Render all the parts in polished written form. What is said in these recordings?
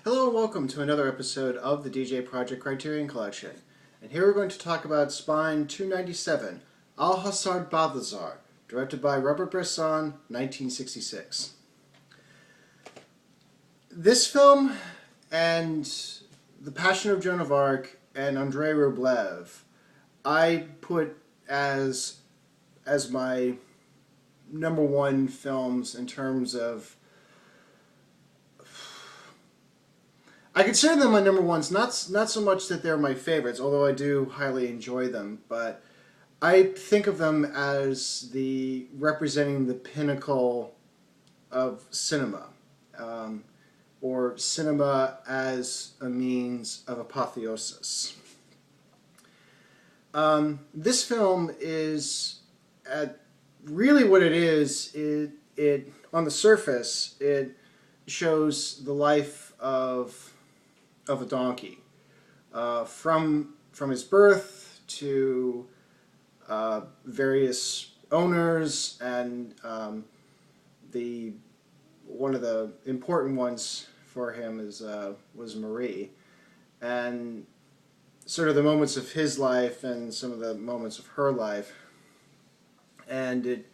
Hello and welcome to another episode of the DJ Project Criterion Collection. And here we're going to talk about Spine 297, hasard Balthazar, directed by Bresson, 1966. This film and The Passion of Joan of Arc and Andrei Rublev I put as my number one films in terms of... I consider them my number ones, not so much that they're my favorites, although I do highly enjoy them, but I think of them as representing the pinnacle of cinema, or cinema as a means of apotheosis. This film is, really what it is, it on the surface, it shows the life of a donkey, from his birth to various owners, and one of the important ones for him was Marie, and sort of the moments of his life and some of the moments of her life, and it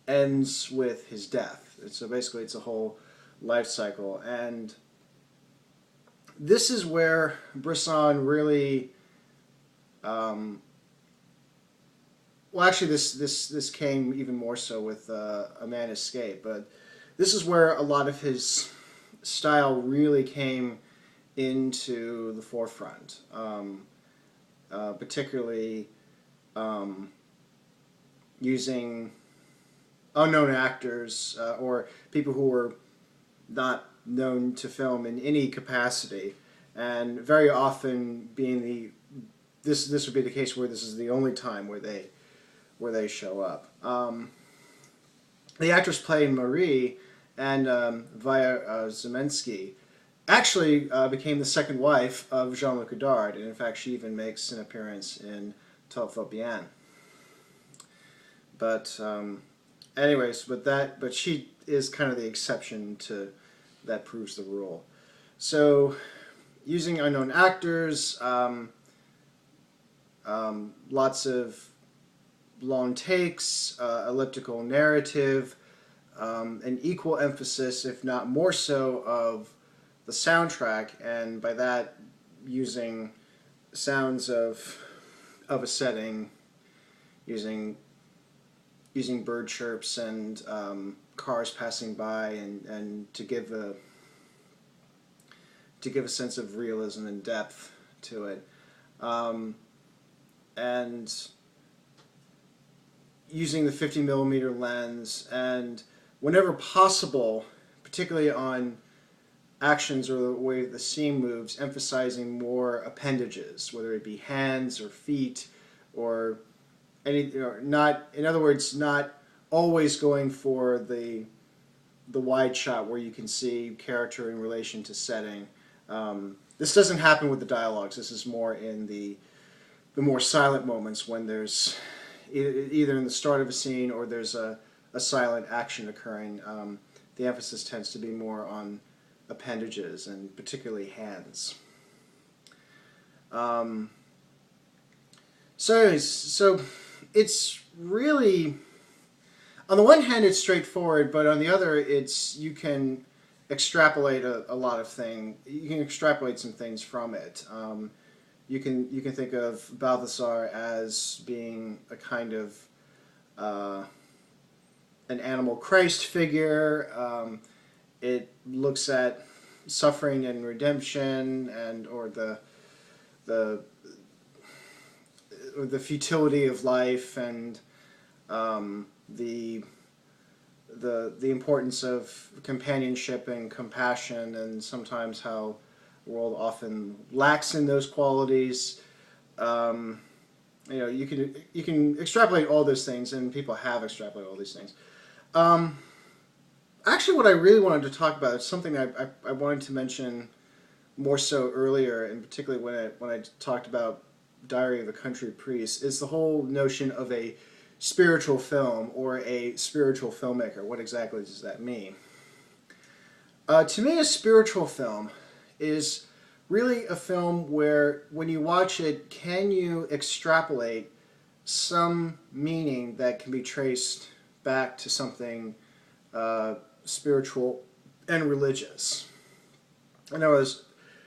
ends with his death. So basically it's a whole life cycle, and this is where Bresson really, well, actually this came even more so with A Man Escaped, but this is where a lot of his style really came into the forefront, particularly using unknown actors or people who were not known to film in any capacity, and very often being this would be the case where this is the only time where they show up. The actress playing Marie, and Via Zemensky, actually became the second wife of Jean-Luc Godard, and in fact she even makes an appearance in Tout va bien. But anyways, but she is kind of the exception to that proves the rule. So, using unknown actors, lots of long takes, elliptical narrative, an equal emphasis, if not more so, of the soundtrack, and by that using sounds of a setting, using bird chirps and cars passing by, and to give a sense of realism and depth to it, and using the 50mm lens, and whenever possible, particularly on actions or the way the scene moves, emphasizing more appendages, whether it be hands or feet or any, not, in other words, not always going for the wide shot where you can see character in relation to setting. This doesn't happen with the dialogues. This is more in the more silent moments, when there's either in the start of a scene or there's a silent action occurring. The emphasis tends to be more on appendages, and particularly hands. So anyways, so it's really, on the one hand it's straightforward, but on the other you can extrapolate a lot of things. You can extrapolate some things from it. You can think of Balthazar as being a kind of an animal Christ figure. It looks at suffering and redemption, or the futility of life, and the importance of companionship and compassion, and sometimes how the world often lacks in those qualities. You can extrapolate all those things, and people have extrapolated all these things. Actually, what I really wanted to talk about is something I wanted to mention more so earlier, and particularly when I talked about Diary of a Country Priest, is the whole notion of a spiritual film or a spiritual filmmaker. What exactly does that mean? To me, a spiritual film is really a film where, when you watch it, can you extrapolate some meaning that can be traced back to something spiritual and religious. In other words,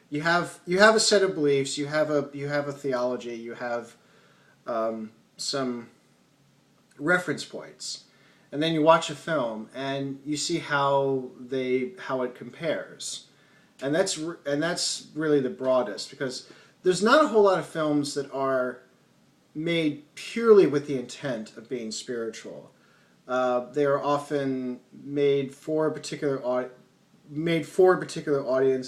you have a set of beliefs, you have a theology, you have some reference points, and then you watch a film and you see how it compares, and that's really the broadest, because there's not a whole lot of films that are made purely with the intent of being spiritual. They are often made for a particular audience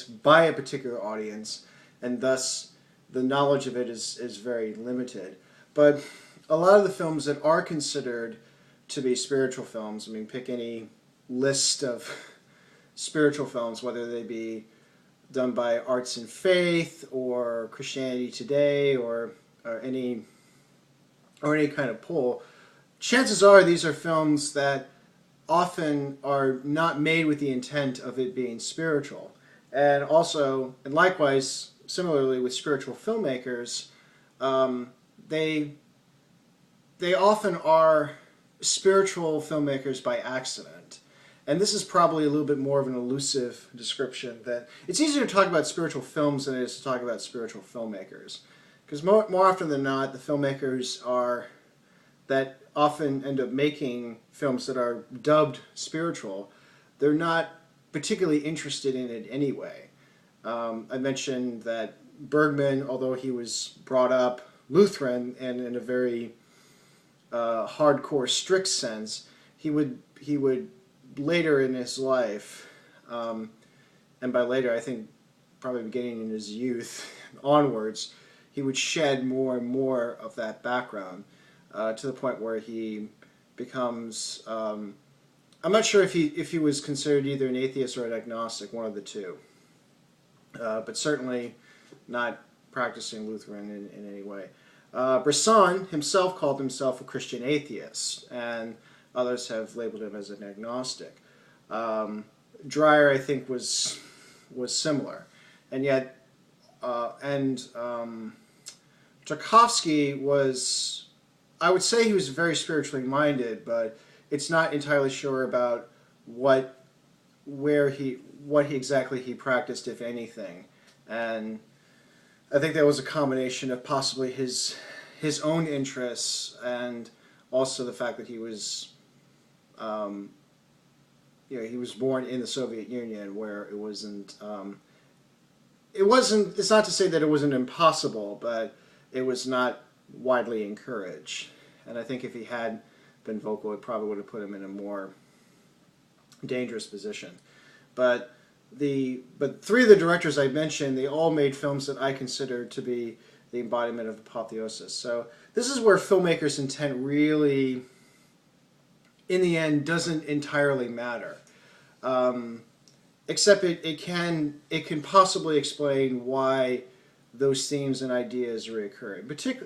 by a particular audience, and thus the knowledge of it is very limited. But a lot of the films that are considered to be spiritual films, I mean, pick any list of spiritual films, whether they be done by Arts and Faith or Christianity Today or any kind of poll, chances are these are films that often are not made with the intent of it being spiritual. And likewise, similarly with spiritual filmmakers, they often are spiritual filmmakers by accident. And this is probably a little bit more of an elusive description. That it's easier to talk about spiritual films than it is to talk about spiritual filmmakers. Because more often than not, the filmmakers that often end up making films that are dubbed spiritual, they're not particularly interested in it anyway. I mentioned that Bergman, although he was brought up Lutheran and in a very hardcore, strict sense, he would later in his life, and by later I think probably beginning in his youth onwards, he would shed more and more of that background to the point where he becomes, I'm not sure if he was considered either an atheist or an agnostic, one of the two, but certainly not practicing Lutheran in any way. Bresson himself called himself a Christian atheist, and others have labeled him as an agnostic. Dreyer, I think, was similar, and yet, Tchaikovsky was, I would say he was very spiritually minded, but it's not entirely sure about what exactly he practiced, if anything. And I think that was a combination of possibly his own interests and also the fact that he was, he was born in the Soviet Union, where it wasn't. It's not to say that it wasn't impossible, but it was not widely encouraged. And I think if he had been vocal, it probably would have put him in a more dangerous position. But three of the directors I mentioned, they all made films that I consider to be the embodiment of apotheosis. So this is where filmmakers' intent really, in the end, doesn't entirely matter. Except it can possibly explain why those themes and ideas reoccur,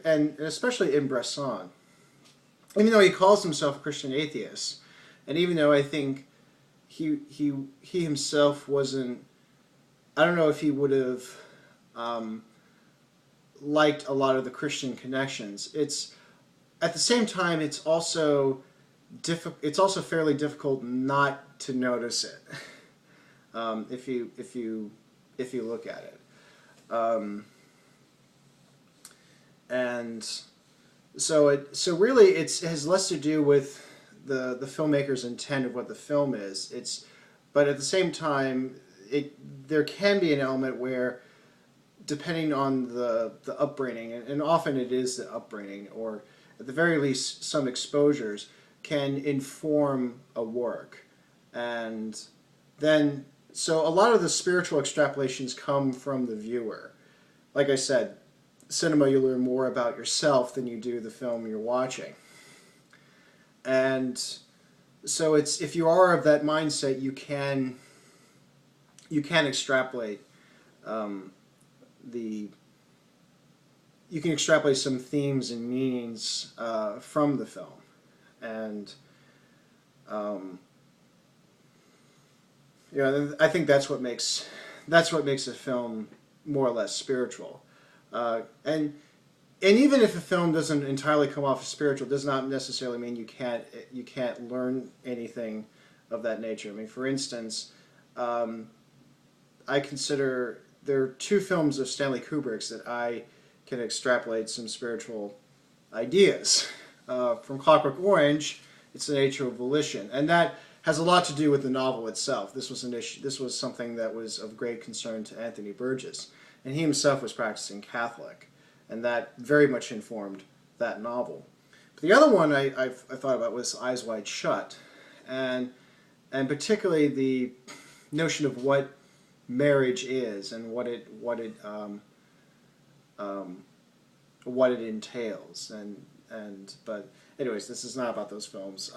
and especially in Bresson. Even though he calls himself a Christian atheist, and even though I think he himself wasn't, I don't know if he would have liked a lot of the Christian connections. It's at the same time it's also fairly difficult not to notice it if you look at it. And so really it has less to do with the filmmaker's intent of what the film is. But at the same time, there can be an element where, depending on the upbringing, and often it is the upbringing, or at the very least some exposures, can inform a work. And then, so a lot of the spiritual extrapolations come from the viewer. Like I said, cinema, you learn more about yourself than you do the film you're watching. And so if you are of that mindset, you can extrapolate you can extrapolate some themes and meanings from the film. And I think that's what makes that's what makes a film more or less spiritual. And even if a film doesn't entirely come off as spiritual, does not necessarily mean you can't learn anything of that nature. I mean, for instance, I consider there are two films of Stanley Kubrick's that I can extrapolate some spiritual ideas. From Clockwork Orange, it's the nature of volition, and that has a lot to do with the novel itself. This was an issue. This was something that was of great concern to Anthony Burgess, and he himself was practicing Catholic, and that very much informed that novel. But the other one I thought about was Eyes Wide Shut, and particularly the notion of what marriage is and what it entails, but anyways, this is not about those films.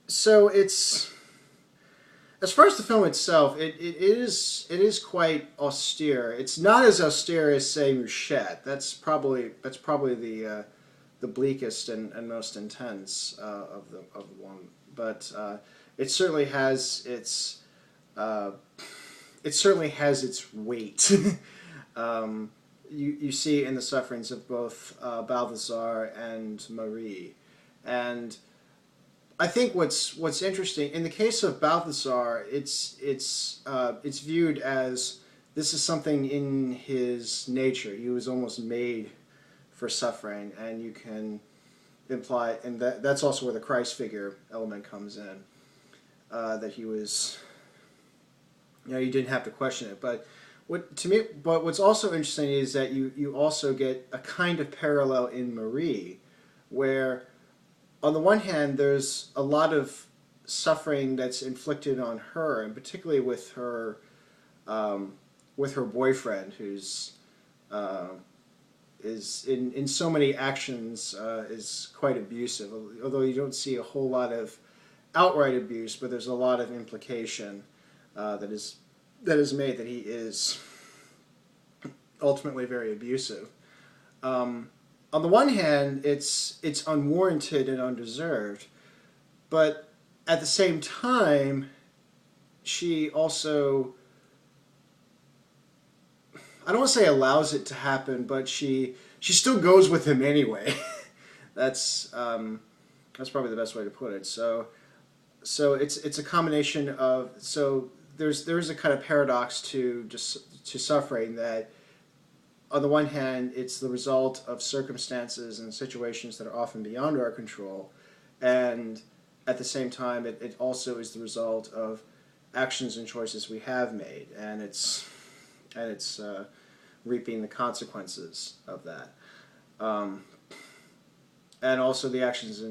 So it's, as far as the film itself, it is quite austere. It's not as austere as, say, Mouchette. That's probably the bleakest and most intense of the one. But it certainly has its weight. You see in the sufferings of both Balthazar and Marie, and I think what's interesting in the case of Balthazar, it's viewed as this is something in his nature. He was almost made for suffering, and you can imply, and that's also where the Christ figure element comes in. That he was, you didn't have to question it. But what's also interesting is that you also get a kind of parallel in Marie, where on the one hand, there's a lot of suffering that's inflicted on her, and particularly with her boyfriend, who's is in so many actions is quite abusive. Although you don't see a whole lot of outright abuse, but there's a lot of implication that is made that he is ultimately very abusive. On the one hand, it's unwarranted and undeserved, but at the same time, she also, I don't want to say allows it to happen, but she still goes with him anyway. That's probably the best way to put it. So it's a combination of, so there's a kind of paradox to suffering, that on the one hand, it's the result of circumstances and situations that are often beyond our control, and at the same time, it also is the result of actions and choices we have made, and it's reaping the consequences of that. And also the actions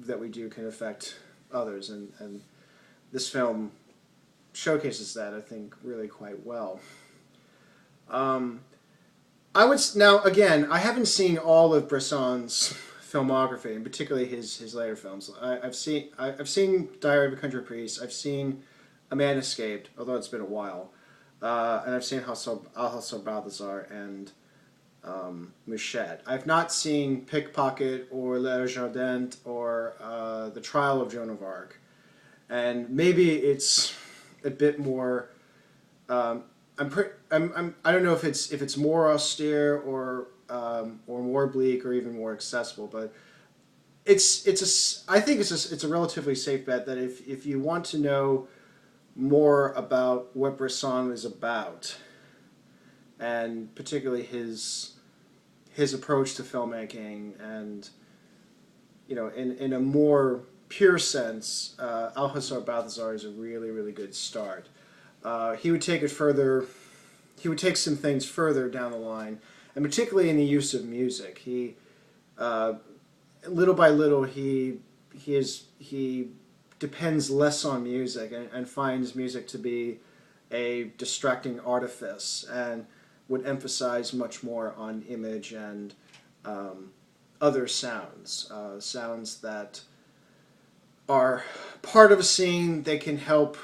that we do can affect others, and this film showcases that, I think, really quite well. Now again, I haven't seen all of Bresson's filmography, and particularly his later films. I've seen Diary of a Country Priest. I've seen A Man Escaped, although it's been a while, and I've seen also Balthazar and Mouchette. I've not seen Pickpocket or Le Jardin or The Trial of Joan of Arc, and maybe it's a bit more. I don't know if it's more austere or more bleak or even more accessible, but I think it's a relatively safe bet that if you want to know more about what Bresson is about, and particularly his approach to filmmaking, and in a more pure sense, Alcazar Balthazar is a really, really good start. He would take it further. He would take some things further down the line, and particularly in the use of music. He, little by little, he depends less on music and finds music to be a distracting artifice, and would emphasize much more on image and other sounds, sounds that are part of a scene. They can help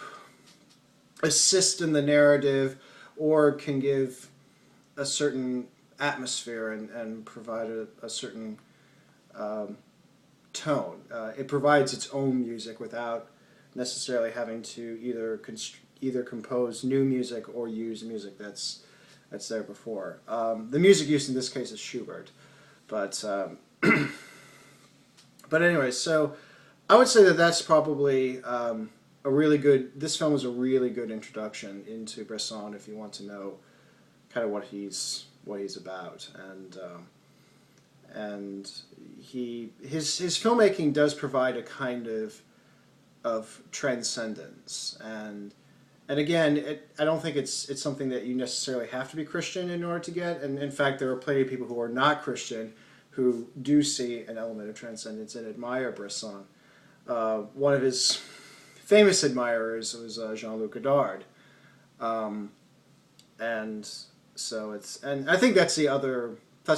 assist in the narrative, or can give a certain atmosphere and provide a certain tone. It provides its own music without necessarily having to either compose new music or use music that's there before. The music used in this case is Schubert, but but anyway, so I would say that that's probably a really good. This film is a really good introduction into Bresson if you want to know kind of what he's about, and his filmmaking does provide a kind of transcendence, and again, I don't think it's something that you necessarily have to be Christian in order to get, and in fact there are plenty of people who are not Christian who do see an element of transcendence and admire Bresson. One of his famous admirers was Jean-Luc Godard, and so and I think that's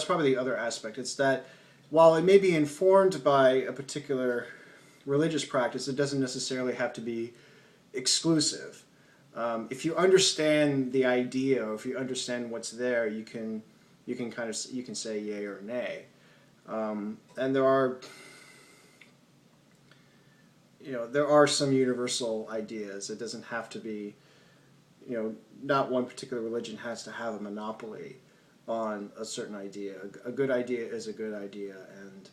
probably the other aspect. It's that while it may be informed by a particular religious practice, it doesn't necessarily have to be exclusive. If you understand the idea, or if you understand what's there, you can say yay or nay. And there are some universal ideas. It doesn't have to be, not one particular religion has to have a monopoly on a certain idea. A good idea is a good idea, and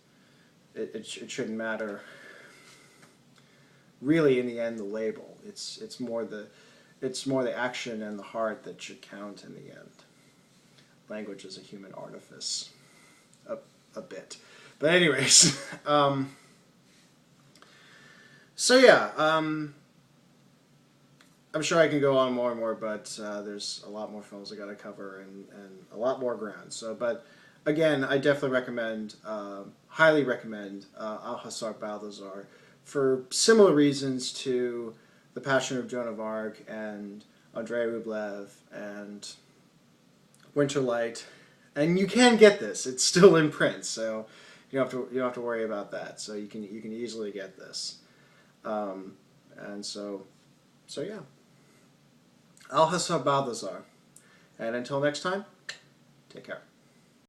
it shouldn't matter. Really, in the end, the label. It's more the action and the heart that should count in the end. Language is a human artifice, a bit. But anyways, so yeah, I'm sure I can go on more and more, but there's a lot more films I got to cover and a lot more ground. So, but again, I definitely recommend, highly recommend Althusser Balthazar for similar reasons to The Passion of Joan of Arc and Andrei Rublev and Winterlight. And you can get this; it's still in print, so you don't have to worry about that. So you can easily get this, and so yeah, Althusser Balthazar. And until next time, take care.